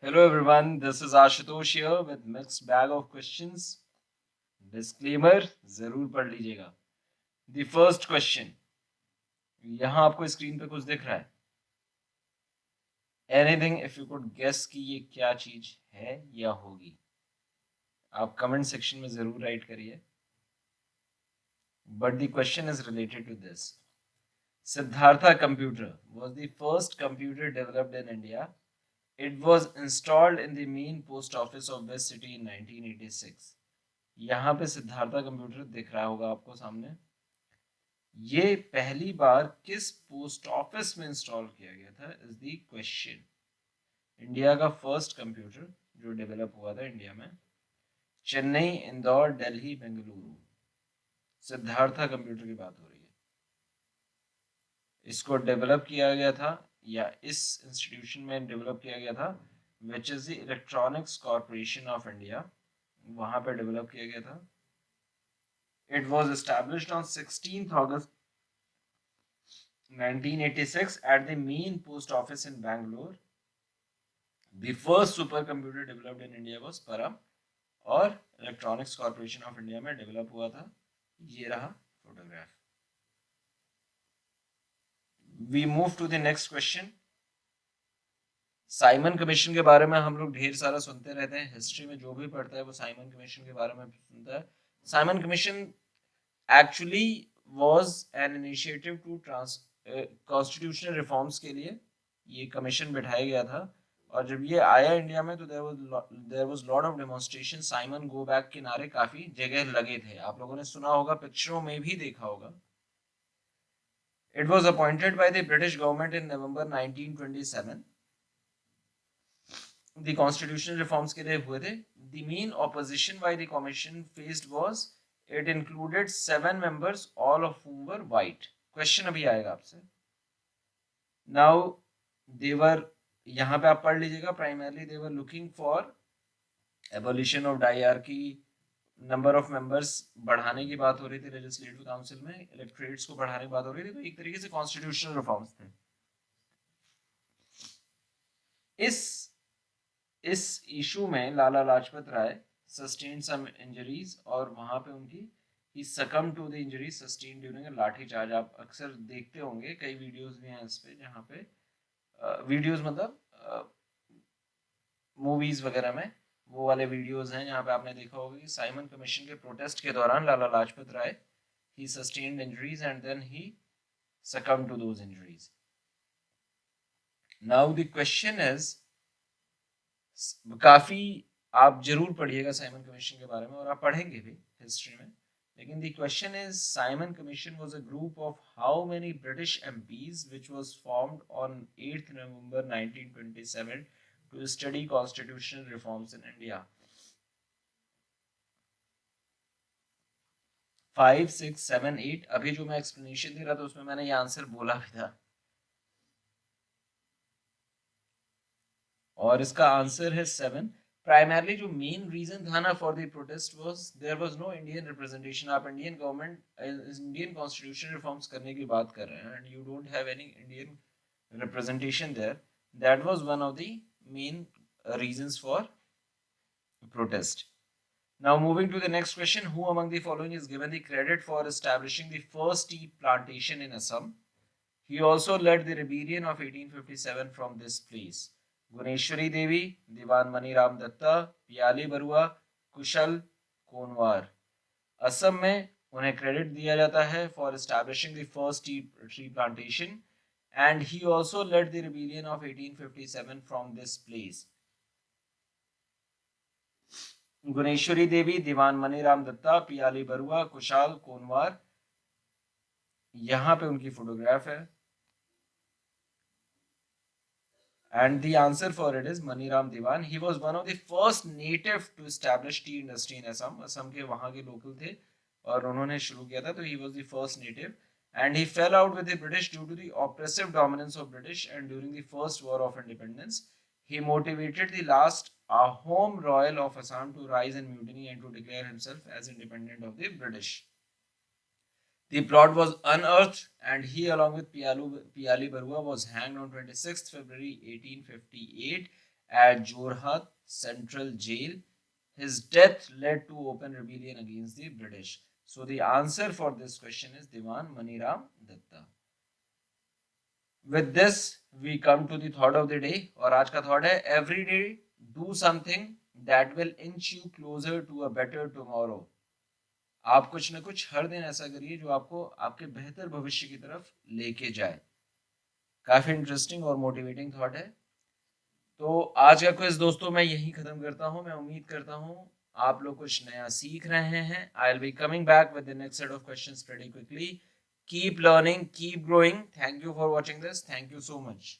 Hello everyone, this is Ashutosh here with mixed bag of questions. Disclaimer जरूर पढ़ लीजिएगा. The first question, यहाँ आपको स्क्रीन पे कुछ दिख रहा है. Anything if you could guess कि ये क्या चीज है या होगी. आप कमेंट सेक्शन में जरूर राइट करिए. But the question is related to this. Siddhartha computer was the first computer developed in India. It was installed in the main post office of West City in 1986. यहाँ पे Siddhartha computer दिख रहा होगा आपको सामने. ये पहली बार किस पोस्ट ऑफिस में इंस्टॉल किया गया था इज द क्वेश्चन. इंडिया का फर्स्ट कंप्यूटर जो डेवलप हुआ था इंडिया में, चेन्नई, इंदौर, दिल्ली, बेंगलुरु, सिद्धार्था कंप्यूटर की बात हो रही है. इसको डेवलप किया गया था या इस इंस्टीट्यूशन में डेवलप किया गया था which is the electronics corporation of India. वहां पे डेवलप किया गया था. It was established on 16th August 1986 at the main post office in Bangalore. The first supercomputer developed in India was Param और Electronics Corporation of India में develop हुआ था. ये रहा photograph. We move to the next question. Simon commission के बारे में हम लोग ढेर सारा सुनते रहते हैं. हिस्ट्री में जो भी पढ़ता है वो साइमन कमीशन के बारे में सुनता है. Simon commission actually was an initiative to constitutional reforms के लिए ये कमीशन बिठाया गया था. और जब ये आया इंडिया में तो there was lot of demonstration. Simon go back के नारे काफी जगह लगे थे. आप लोगों ने सुना होगा, पिक्चरों में भी देखा होगा. It was appointed by the British government in November 1927. The constitutional reforms के लिए हुए थे. The main opposition by the commission faced was it included 7 members, all of whom were white. Question अभी आएगा आपसे. Now they were, यहाँ पे आप पढ़ लीजिएगा, primarily they were looking for abolition of diarchy. Number of members बढ़ाने की बात हो रही थी लेजिस्लेटिव काउंसिल में. इलेक्टोरेट्स को बढ़ाने की बात हो रही थी. तो एक तरीके से कॉन्स्टिट्यूशनल रिफॉर्म्स थे. इस इशू में Lala Lajpat Rai sustained some injuries और वहां पे उनकी he succumbed to the injuries sustained during a लाठी चार्ज. आप अक्सर देखते होंगे, कई वीडियोस भी हैं इस पे जहाँ पे वीडियोस मतलब मूवीज वगैरह में वो वाले वीडियोस हैं जहाँ पे आपने देखा होगा कि साइमन कमीशन के प्रोटेस्ट के दौरान Lala Lajpat Rai he sustained injuries and then he succumbed to those injuries. Now the question is, काफी आप जरूर पढ़िएगा साइमन कमीशन के बारे में और आप पढ़ेंगे भी हिस्ट्री में. लेकिन the question is, Simon Commission was a group of how many British MPs which was formed on 8th November 1927 to study constitutional reforms in India. 5, 6, 7, 8. अभी जो मैं एक्सप्लेनेशन दे रहा था उसमें मैंने ये आंसर बोला भी था और इसका आंसर है 7. प्राइमरली जो मेन रीजन था ना for the protest was there was no Indian representation. आप Indian government Indian constitution reforms करने की बात कर रहे हैं and you don't have any Indian representation there. That was one of the main reasons for protest. Now moving to the next question, who among the following is given the credit for establishing the first tea plantation in Assam? He also led the rebellion of 1857 from this place. Guneshwari देवी, दीवान मनीराम दत्ता, पियाली बरुआ, कुशल कोनवार. असम में उन्हें credit दिया जाता है for establishing the first tree plantation and he also led the rebellion of 1857 from this place. Guneshwari देवी, दीवान मनीराम दत्ता, पियाली बरुआ, कुशाल कोनवार. यहां पे उनकी photograph है and the answer for it is Maniram Diwan. He was one of the first native to establish tea industry in Assam. Assam के वहां के local थे और उन्होंने शुरू किया था. तो he was the first native and he fell out with the British due to the oppressive dominance of British. And during the first war of independence he motivated the last home royal of Assam to rise in mutiny and to declare himself as independent of the British. The plot was unearthed and he along with Piyali Barua was hanged on 26th February 1858 at Jorhat Central Jail. His death led to open rebellion against the British. So the answer for this question is Diwan Maniram Datta. With this, we come to the thought of the day. और आज का thought है every day do something that will inch you closer to a better tomorrow. आप कुछ न कुछ हर दिन ऐसा करिए जो आपको आपके बेहतर भविष्य की तरफ लेके जाए. काफी इंटरेस्टिंग और मोटिवेटिंग थॉट है. तो आज का क्विज दोस्तों मैं यही खत्म करता हूँ. मैं उम्मीद करता हूँ आप लोग कुछ नया सीख रहे हैं. I will be coming back with the next set of questions pretty quickly. Keep learning, keep growing. Thank you for watching this. Thank you so much.